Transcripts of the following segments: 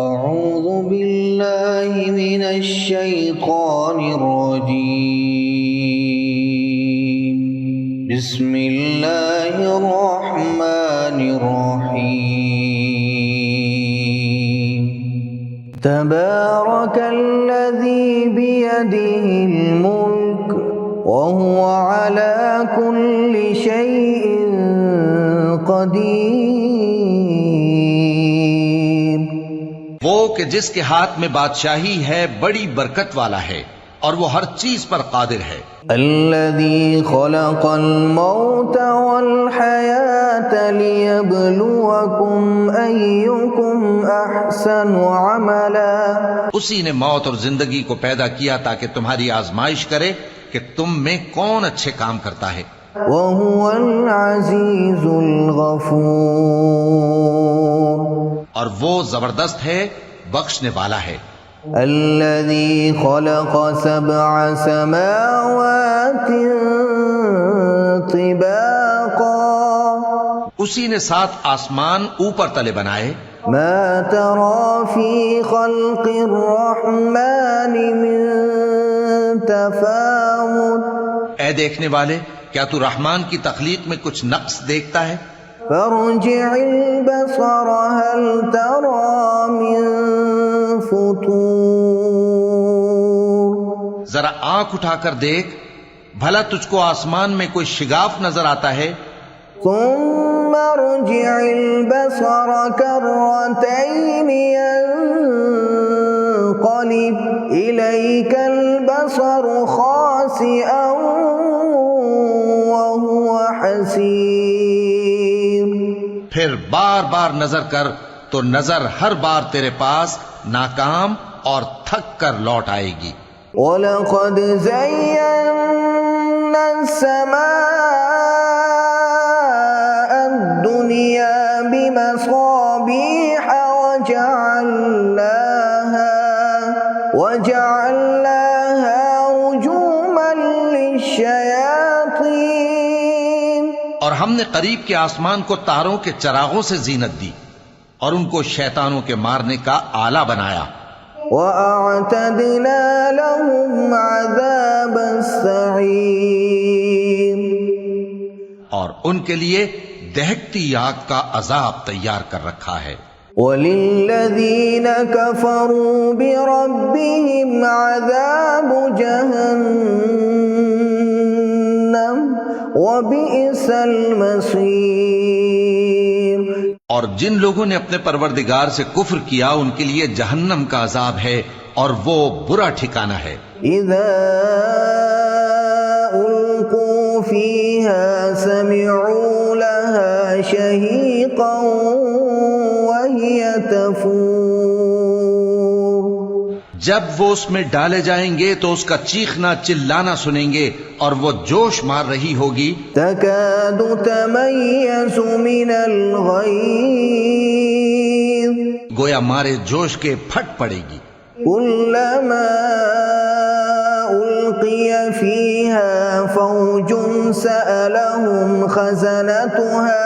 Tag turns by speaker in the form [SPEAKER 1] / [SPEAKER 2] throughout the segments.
[SPEAKER 1] أعوذ بالله من الشيطان الرجيم. بسم الله الرحمن الرحيم. تبارك الذي بيده الملك وهو على كل شيء قدير.
[SPEAKER 2] وہ کہ جس کے ہاتھ میں بادشاہی ہے بڑی برکت والا ہے اور وہ ہر چیز پر قادر ہے.
[SPEAKER 1] الذي خلق الموت والحياة ليبلوكم أيكم أحسن عملا.
[SPEAKER 2] اسی نے موت اور زندگی کو پیدا کیا تاکہ تمہاری آزمائش کرے کہ تم میں کون اچھے کام کرتا ہے.
[SPEAKER 1] وهو العزيز الغفور.
[SPEAKER 2] اور وہ زبردست ہے، بخشنے والا ہے.
[SPEAKER 1] الذي خلق 7 سماوات طباقا.
[SPEAKER 2] اسی نے 7 آسمان اوپر تلے بنائے.
[SPEAKER 1] ما ترى في خلق الرحمن من تفاوت.
[SPEAKER 2] اے دیکھنے والے، کیا تو رحمان کی تخلیق میں کچھ نقص دیکھتا ہے؟
[SPEAKER 1] فارجع البصر هل ترى من فطور.
[SPEAKER 2] ذرا آنکھ اٹھا کر دیکھ، بھلا تجھ کو آسمان میں کوئی شگاف نظر آتا ہے؟
[SPEAKER 1] ثم ارجع البصر كرتين ينقلب إليك البصر خاسئا وهو حسير.
[SPEAKER 2] پھر بار بار نظر کر تو نظر ہر بار تیرے پاس ناکام اور تھک کر لوٹ آئے گی.
[SPEAKER 1] وَلَقَدْ زَيَّنَّا السَّمَاءَ الدُّنْيَا بِمَصَابِيحَ وَجَعَلْنَاهَا رُجُومًا لِلشَّيَاطِينِ.
[SPEAKER 2] اور ہم نے قریب کے آسمان کو تاروں کے چراغوں سے زینت دی اور ان کو شیطانوں کے مارنے کا آلہ بنایا.
[SPEAKER 1] وَأَعْتَدْنَا لَهُمْ عَذَابَ السَّعِيرِ.
[SPEAKER 2] اور ان کے لیے دہکتی آگ کا عذاب تیار کر رکھا ہے.
[SPEAKER 1] وَلِلَّذِينَ كَفَرُوا بِرَبِّهِمْ عَذَابُ جَهَنَّمَ وَبِئْسَ الْمَصِيرُ.
[SPEAKER 2] اور جن لوگوں نے اپنے پروردگار سے کفر کیا ان کے لیے جہنم کا عذاب ہے اور وہ برا ٹھکانہ ہے.
[SPEAKER 1] اذا القوا فيها سمعوا لها شهيقا وهي تفور.
[SPEAKER 2] جب وہ اس میں ڈالے جائیں گے تو اس کا چیخنا چلانا سنیں گے اور وہ جوش مار رہی ہوگی.
[SPEAKER 1] تكاد تميز من الغيظ.
[SPEAKER 2] گویا مارے جوش کے پھٹ پڑے گی.
[SPEAKER 1] كلما ألقي فيها فوج سألهم خزنتها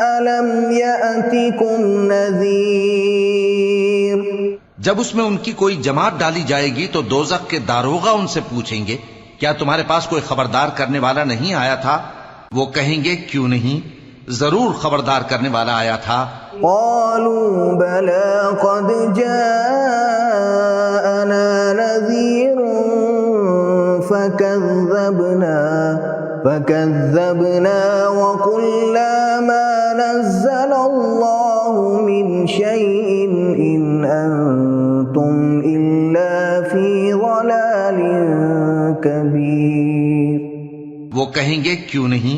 [SPEAKER 1] ألم يأتكم نذير.
[SPEAKER 2] جب اس میں ان کی کوئی جماعت ڈالی جائے گی تو دوزخ کے داروغہ ان سے پوچھیں گے کیا تمہارے پاس کوئی خبردار کرنے والا نہیں آیا تھا؟ وہ کہیں گے کیوں نہیں، ضرور خبردار کرنے والا آیا تھا.
[SPEAKER 1] قالوا بلى قد جاءنا نذير فكذبنا وقلنا ما نزل الله من شيء إن أنتم إلا في ضلال كبير.
[SPEAKER 2] وہ کہیں گے کیوں نہیں،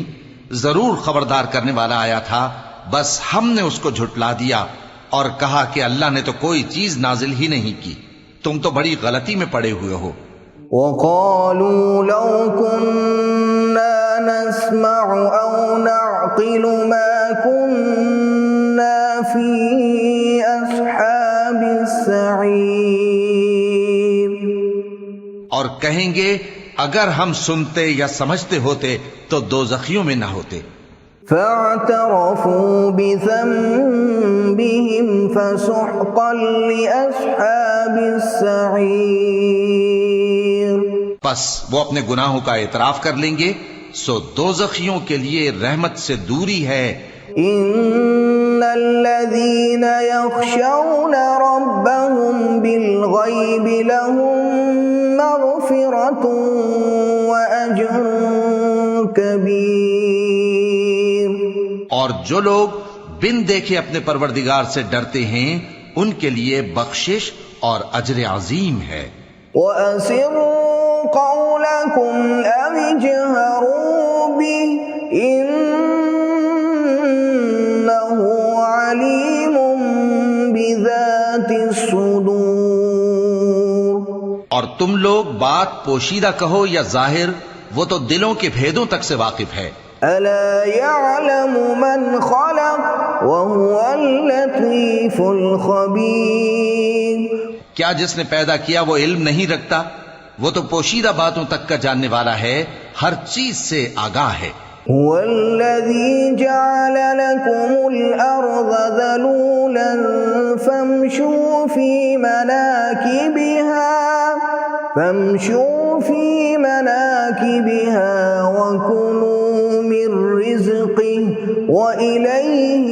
[SPEAKER 2] ضرور خبردار کرنے والا آیا تھا، بس ہم نے اس کو جھٹلا دیا اور کہا کہ اللہ نے تو کوئی چیز نازل ہی نہیں کی، تم تو بڑی غلطی میں پڑے ہوئے ہو.
[SPEAKER 1] وقالوا لو كنا نسمع أو نعقل ما كنا في أصحاب السعير.
[SPEAKER 2] اور کہیں گے اگر ہم سنتے یا سمجھتے ہوتے تو دوزخیوں میں نہ ہوتے.
[SPEAKER 1] فاعترفوا بذنبهم فسحقا لأصحاب السعير.
[SPEAKER 2] پس وہ اپنے گناہوں کا اعتراف کر لیں گے، سو دوزخیوں کے لیے رحمت سے دوری ہے.
[SPEAKER 1] ان الذين يخشون ربهم بالغيب لهم مغفرة واجر كبير.
[SPEAKER 2] اور جو لوگ بن دیکھے اپنے پروردگار سے ڈرتے ہیں ان کے لیے بخشش اور اجر عظیم ہے.
[SPEAKER 1] وَأَسِرُّوا قَوْلَكُمْ أَوِ اجْهَرُوا بِهِ إِنَّهُ عَلِيمٌ بِذَاتِ الصُّدُورِ.
[SPEAKER 2] اور تم لوگ بات پوشیدہ کہو یا ظاہر، وہ تو دلوں کے بھیدوں تک سے واقف ہے.
[SPEAKER 1] أَلَا يَعْلَمُ مَنْ خَلَقَ وَهُوَ اللَّطِيفُ الْخَبِيرُ.
[SPEAKER 2] کیا جس نے پیدا کیا وہ علم نہیں رکھتا؟ وہ تو پوشیدہ باتوں تک کا جاننے والا ہے، ہر چیز سے آگاہ ہے.
[SPEAKER 1] هو الذي جعل لكم الأرض ذلولا فامشوا في مناكبها وكلوا من رزقه وإليه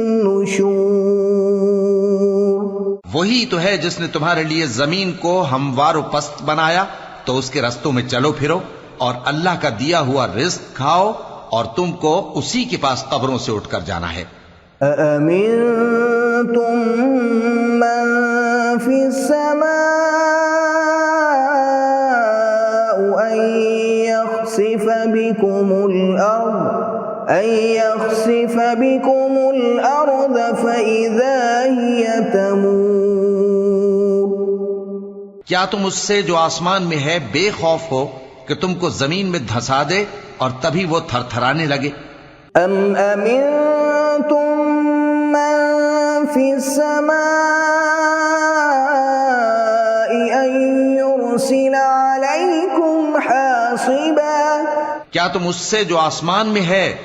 [SPEAKER 1] النشور.
[SPEAKER 2] وہی تو ہے جس نے تمہارے لیے زمین کو ہموار و پست بنایا، تو اس کے رستوں میں چلو پھرو اور اللہ کا دیا ہوا رزق کھاؤ، اور تم کو اسی کے پاس قبروں سے اٹھ کر جانا ہے.
[SPEAKER 1] أَأَمِنتُم مَّن فِي السَّمَاءِ أَن يَخْسِفَ بِكُمُ الْأَرْضَ فَإِذَا هِيَ تَمُورُ.
[SPEAKER 2] کیا تم اس سے جو آسمان میں ہے بے خوف ہو کہ تم کو زمین میں دھسا دے اور تبھی وہ تھر تھرانے لگے؟
[SPEAKER 1] أَمْ أَمِنتُم مَّن فِي السَّمَاءِ أَن يُرْسِلَ عَلَيْكُمْ حَاصِبًا.
[SPEAKER 2] کیا تم اس سے جو آسمان میں ہے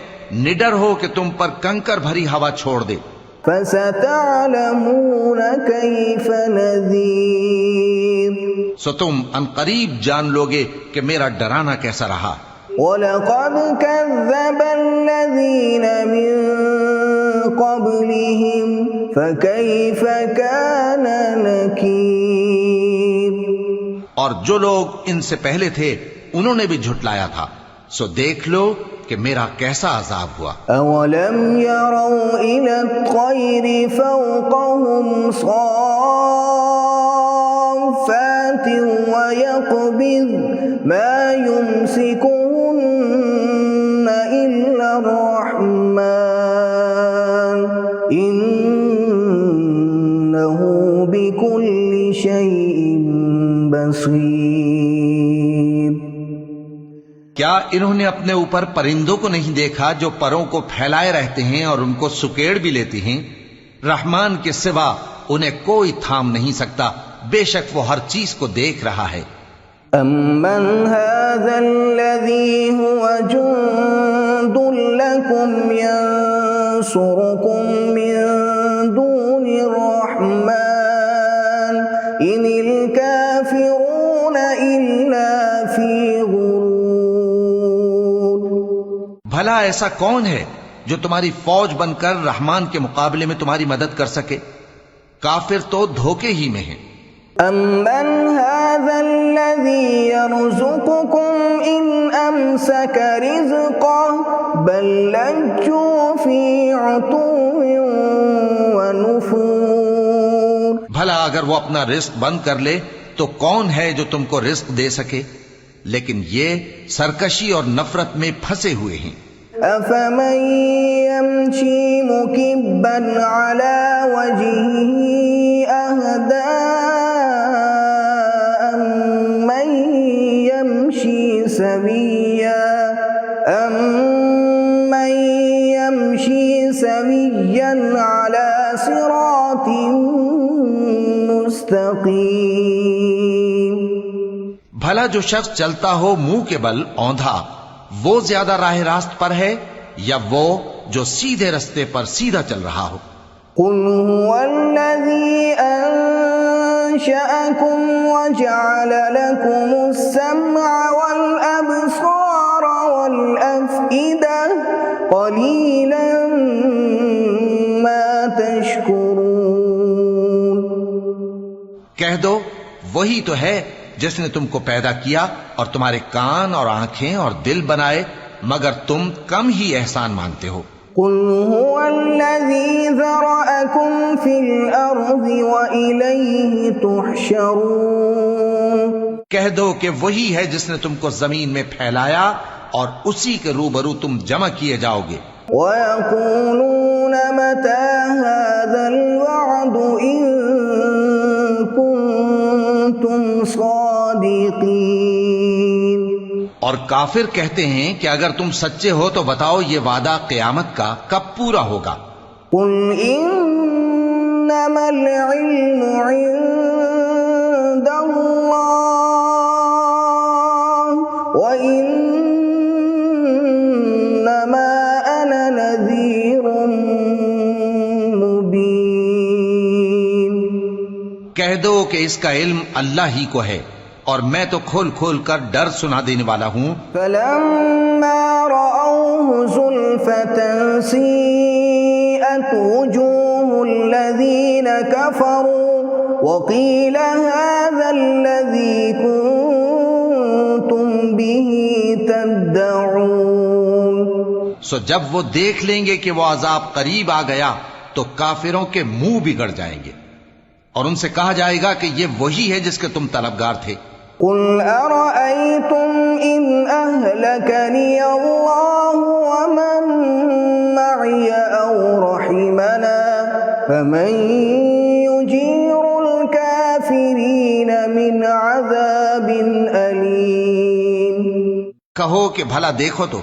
[SPEAKER 2] نڈر ہو کہ تم پر کنکر بھری ہوا چھوڑ دے؟
[SPEAKER 1] فَسَتَعْلَمُونَ كَيْفَ نَذِيرِ.
[SPEAKER 2] سو تم ان قریب جان لوگے کہ میرا ڈرانا کیسا رہا.
[SPEAKER 1] وَلَقَدْ كَذَّبَ الَّذِينَ مِن قَبْلِهِمْ فَكَيْفَ كَانَ نَكِيرِ.
[SPEAKER 2] اور جو لوگ ان سے پہلے تھے انہوں نے بھی جھٹلایا تھا، سو دیکھ لو کہ میرا کیسا عذاب ہوا.
[SPEAKER 1] أَوَلَمْ يَرَوْا إِلَى الطَّيْرِ فَوْقَهُمْ صَافَّاتٍ وَيَقْبِضْنَ مَا يُمْسِكُهُنَّ إِلَّا الرَّحْمَنُ إِنَّهُ بِكُلِّ شَيْءٍ بَصِيرٌ.
[SPEAKER 2] کیا انہوں نے اپنے اوپر پرندوں کو نہیں دیکھا جو پروں کو پھیلائے رہتے ہیں اور ان کو سکیڑ بھی لیتی ہیں؟ رحمان کے سوا انہیں کوئی تھام نہیں سکتا، بے شک وہ ہر چیز کو دیکھ رہا ہے.
[SPEAKER 1] أَمَّنْ هَذَا الَّذِي هُوَ جُندٌ لَكُمْ يَنصُرُكُم مِّن دُونِ الرَّحْمَنِ إِنِ الْكَافِرُونَ إِلَّا فِي غُرُورٍ.
[SPEAKER 2] بھلا ایسا کون ہے جو تمہاری فوج بن کر رحمان کے مقابلے میں تمہاری مدد کر سکے؟ کافر تو دھوکے ہی میں ہیں.
[SPEAKER 1] أَمَّنْ هَذَا الَّذِي يَرْزُقُكُمْ إِنْ أَمْسَكَ رِزْقَهُ بَل لَّجُّوا فِي عُتُوٍّ وَنُفُورٍ.
[SPEAKER 2] بھلا اگر وہ اپنا رزق بند کر لے تو کون ہے جو تم کو رزق دے سکے؟ لیکن یہ سرکشی اور نفرت میں پھنسے ہوئے ہیں.
[SPEAKER 1] أَفَمَن يَمْشِي مُكِبًّا عَلَى وَجْهِهِ أَهْدَىٰ أَمَّن يَمْشِي سَوِيًّا عَلَى صِرَاطٍ مُّسْتَقِيمٍ.
[SPEAKER 2] بھلا جو شخص چلتا ہو منہ کے بل اوندھا، وہ زیادہ راہ راست پر ہے یا وہ جو سیدھے رستے پر سیدھا چل رہا ہو؟
[SPEAKER 1] قل هو الذي أنشأكم وجعل لكم السمع والأبصار والأفئدة قليلا ما تشكرون۔
[SPEAKER 2] کہہ دو وہی تو ہے جس نے تم کو پیدا کیا اور تمہارے کان اور آنکھیں اور دل بنائے، مگر تم کم ہی احسان مانتے ہو۔
[SPEAKER 1] قل هو الذي ذرأكم في الأرض وإليه تحشرون۔
[SPEAKER 2] کہہ دو کہ وہی ہے جس نے تم کو زمین میں پھیلایا اور اسی کے روبرو تم جمع کیے جاؤ گے۔
[SPEAKER 1] وَيَقُولُونَ مَتَى هَذَا الْوَعْدُ إِن كُنتُمْ صَادِقِينَ۔
[SPEAKER 2] اور کافر کہتے ہیں کہ اگر تم سچے ہو تو بتاؤ یہ وعدہ قیامت کا کب پورا ہوگا؟
[SPEAKER 1] قُلْ إِنَّمَا الْعِلْمُ عِندَ اللَّهِ وَإِنَّمَا أَنَا نَذِيرٌ مُبِينٌ۔
[SPEAKER 2] کہہ دو کہ اس کا علم اللہ ہی کو ہے اور میں تو کھول کھول کر ڈر سنا دینے والا ہوں۔
[SPEAKER 1] فَلَمَّا رَأَوْهُ زُلْفَةً سِيئَتْ وُجُوهُ الَّذِينَ كَفَرُوا وَقِيلَ هَذَا الَّذِي كُنتُمْ بِهِ تَدَّعُونَ۔
[SPEAKER 2] سو جب وہ دیکھ لیں گے کہ وہ عذاب قریب آ گیا تو کافروں کے منہ بگڑ جائیں گے اور ان سے کہا جائے گا کہ یہ وہی ہے جس کے تم طلبگار تھے۔
[SPEAKER 1] قُلْ أَرَأَيْتُمْ إِنْ أَهْلَكَنِيَ اللَّهُ وَمَن مَّعِيَ أَوْ رَحِمَنَا فَمَن يُجِيرُ الْكَافِرِينَ مِنْ عَذَابٍ أَلِيمٍ۔
[SPEAKER 2] کہو کہ بھلا دیکھو تو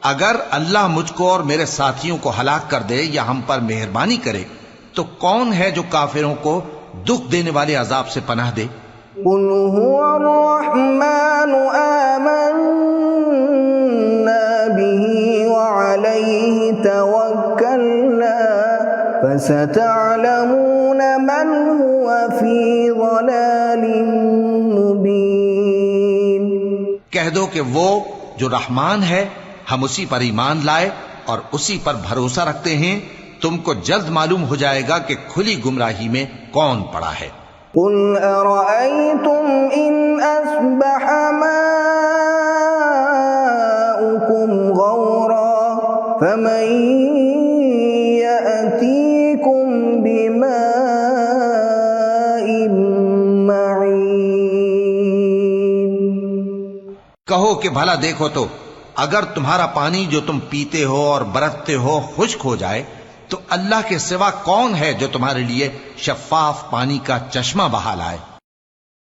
[SPEAKER 2] اگر اللہ مجھ کو اور میرے ساتھیوں کو ہلاک کر دے یا ہم پر مہربانی کرے تو کون ہے جو کافروں کو دکھ دینے والے عذاب سے پناہ دے؟
[SPEAKER 1] قُلْ هُوَ الرَّحْمَنُ آمَنَّا بِهِ وَعَلَيْهِ تَوَكَّلْنَا فَسَتَعْلَمُونَ مَنْ هُوَ فِي ضَلَالٍ مُبِينٍ۔
[SPEAKER 2] کہہ دو کہ وہ جو رحمان ہے ہم اسی پر ایمان لائے اور اسی پر بھروسہ رکھتے ہیں، تم کو جلد معلوم ہو جائے گا کہ کھلی گمراہی میں کون پڑا ہے۔
[SPEAKER 1] قُلْ أَرَأَيْتُمْ إِنْ أَصْبَحَ مَاؤُكُمْ غَوْرًا فَمَن يَأْتِيكُم بِمَاءٍ مَّعِينٍ۔
[SPEAKER 2] کہو کہ بھلا دیکھو تو اگر تمہارا پانی جو تم پیتے ہو اور برتتے ہو خشک ہو جائے تو اللہ کے سوا کون ہے جو تمہارے لیے شفاف پانی کا چشمہ بہا لائے؟